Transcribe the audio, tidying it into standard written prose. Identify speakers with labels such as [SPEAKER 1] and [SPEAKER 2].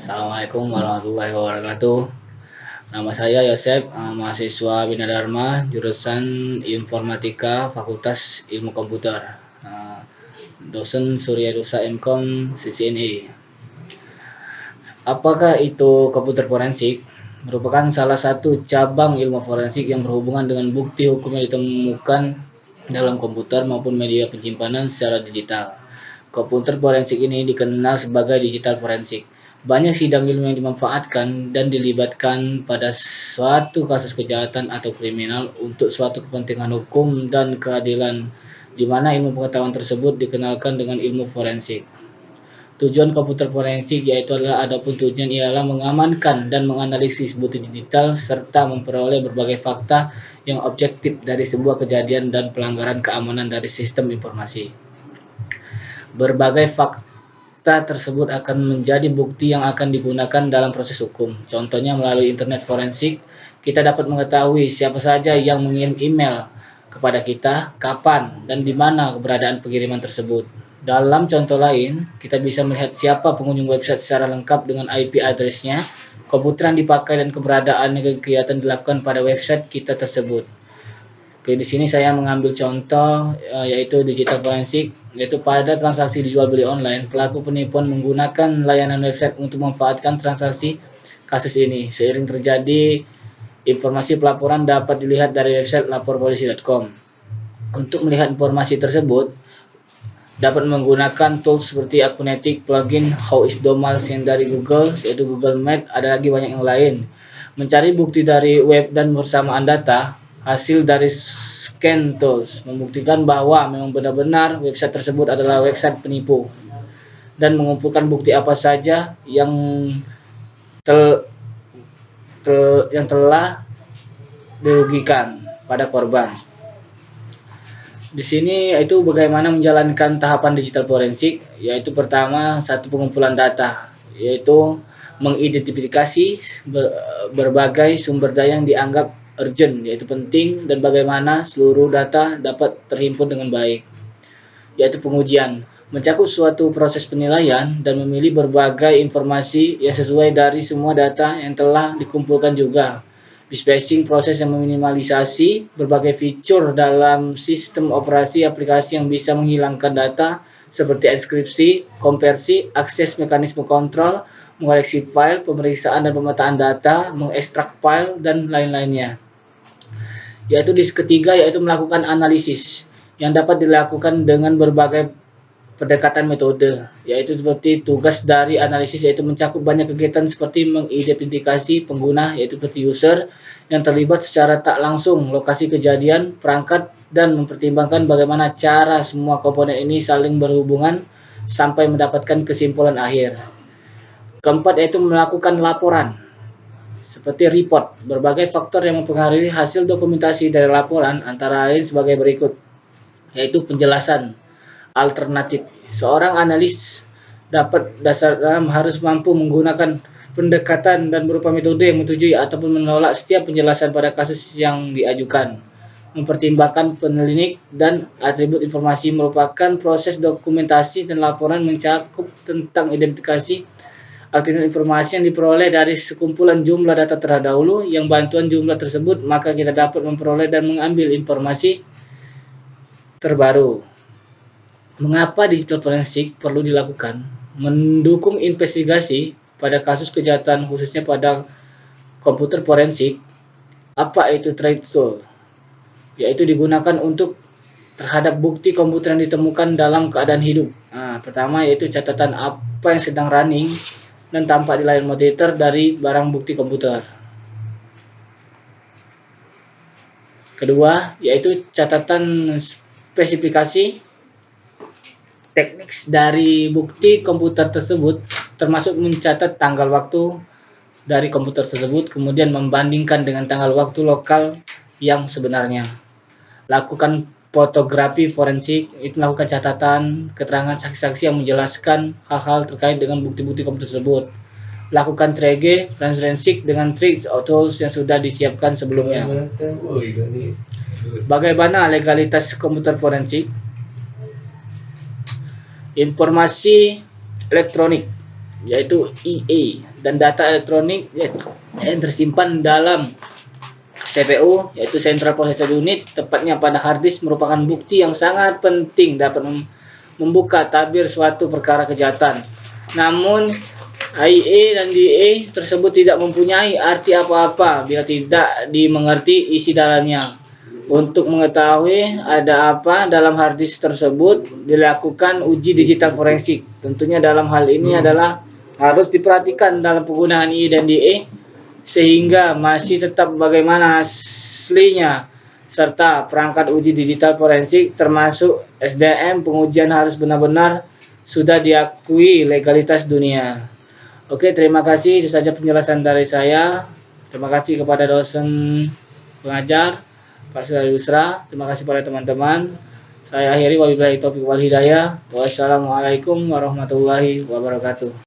[SPEAKER 1] Assalamualaikum warahmatullahi wabarakatuh. Nama saya Yosep, mahasiswa Bina Dharma, jurusan Informatika, Fakultas Ilmu Komputer, eh, dosen Surya Dusa Mkom CCNI. Apakah itu komputer forensik? Merupakan salah satu cabang ilmu forensik yang berhubungan dengan bukti hukum yang ditemukan dalam komputer maupun media penyimpanan secara digital. Komputer forensik ini dikenal sebagai digital forensik. Banyak sidang ilmu yang dimanfaatkan dan dilibatkan pada suatu kasus kejahatan atau kriminal untuk suatu kepentingan hukum dan keadilan, di mana ilmu pengetahuan tersebut dikenalkan dengan ilmu forensik. Tujuan komputer forensik yaitu adalah adapun tujuan ialah mengamankan dan menganalisis bukti digital serta memperoleh berbagai fakta yang objektif dari sebuah kejadian dan pelanggaran keamanan dari sistem informasi. Berbagai fakta tersebut akan menjadi bukti yang akan digunakan dalam proses hukum. Contohnya melalui internet forensik, kita dapat mengetahui siapa saja yang mengirim email kepada kita, kapan, dan di mana keberadaan pengiriman tersebut. Dalam contoh lain, kita bisa melihat siapa pengunjung website secara lengkap dengan IP address-nya, komputer yang dipakai, dan keberadaan kegiatan dilakukan pada website kita tersebut. Oke, di sini saya mengambil contoh yaitu digital forensik, yaitu pada transaksi dijual beli online, pelaku penipuan menggunakan layanan website untuk memanfaatkan transaksi kasus ini. Seiring terjadi, informasi pelaporan dapat dilihat dari website laporpolisi.com. Untuk melihat informasi tersebut, dapat menggunakan tools seperti Akunetik, plugin, How-is-Domals yang dari Google, yaitu Google Maps, ada lagi banyak yang lain. Mencari bukti dari web dan bersamaan data, hasil dari scan tools membuktikan bahwa memang benar-benar website tersebut adalah website penipu dan mengumpulkan bukti apa saja yang telah dirugikan pada korban. Di sini yaitu bagaimana menjalankan tahapan digital forensik, yaitu pertama satu pengumpulan data, yaitu mengidentifikasi berbagai sumber daya yang dianggap urgent, yaitu penting, dan bagaimana seluruh data dapat terhimpun dengan baik, yaitu pengujian, mencakup suatu proses penilaian dan memilih berbagai informasi yang sesuai dari semua data yang telah dikumpulkan juga. Dispatching, proses yang meminimalisasi berbagai fitur dalam sistem operasi aplikasi yang bisa menghilangkan data seperti enkripsi, konversi, akses mekanisme kontrol, mengoleksi file, pemeriksaan dan pemetaan data, mengekstrak file, dan lain-lainnya. Yaitu di ketiga, yaitu melakukan analisis yang dapat dilakukan dengan berbagai pendekatan metode, yaitu seperti tugas dari analisis yaitu mencakup banyak kegiatan seperti mengidentifikasi pengguna, yaitu seperti user yang terlibat secara tak langsung lokasi kejadian, perangkat, dan mempertimbangkan bagaimana cara semua komponen ini saling berhubungan sampai mendapatkan kesimpulan akhir. Keempat, yaitu melakukan laporan seperti report. Berbagai faktor yang mempengaruhi hasil dokumentasi dari laporan antara lain sebagai berikut, yaitu penjelasan alternatif. Seorang analis harus mampu menggunakan pendekatan dan berupa metode yang menyetujui ataupun menolak setiap penjelasan pada kasus yang diajukan. Mempertimbangkan penyelidik dan atribut informasi merupakan proses dokumentasi dan laporan mencakup tentang identifikasi atribut informasi yang diperoleh dari sekumpulan jumlah data terdahulu yang bantuan jumlah tersebut maka kita dapat memperoleh dan mengambil informasi terbaru. Mengapa digital forensik perlu dilakukan? Mendukung investigasi pada kasus kejahatan khususnya pada komputer forensik. Apa itu trace tool? Yaitu digunakan untuk terhadap bukti komputer yang ditemukan dalam keadaan hidup. Pertama yaitu catatan apa yang sedang running dan tampak di layar monitor dari barang bukti komputer. Kedua yaitu catatan spesifikasi teknik dari bukti komputer tersebut, termasuk mencatat tanggal waktu dari komputer tersebut, kemudian membandingkan dengan tanggal waktu lokal yang sebenarnya. Lakukan fotografi forensik, itu melakukan catatan keterangan saksi-saksi yang menjelaskan hal-hal terkait dengan bukti-bukti komputer tersebut. Lakukan triage forensik dengan tricks atau tools yang sudah disiapkan sebelumnya. Bagaimana legalitas komputer forensik? Informasi elektronik yaitu EA, dan data elektronik yang tersimpan dalam CPU, yaitu Central Processor Unit, tepatnya pada hard disk, merupakan bukti yang sangat penting dapat membuka tabir suatu perkara kejahatan. Namun IA dan DA tersebut tidak mempunyai arti apa-apa bila tidak dimengerti isi dalamnya. Untuk mengetahui ada apa dalam hard disk tersebut, dilakukan uji digital forensik. Tentunya dalam hal ini adalah harus diperhatikan dalam penggunaan IA dan DA sehingga masih tetap bagaimana aslinya, serta perangkat uji digital forensik termasuk SDM pengujian harus benar-benar sudah diakui legalitas dunia. Oke, terima kasih. Itu saja penjelasan dari saya. Terima kasih kepada dosen pengajar, Pak Yusra. Terima kasih pada teman-teman. Saya akhiri, wabillahi taufiq wal hidayah. Wassalamualaikum warahmatullahi wabarakatuh.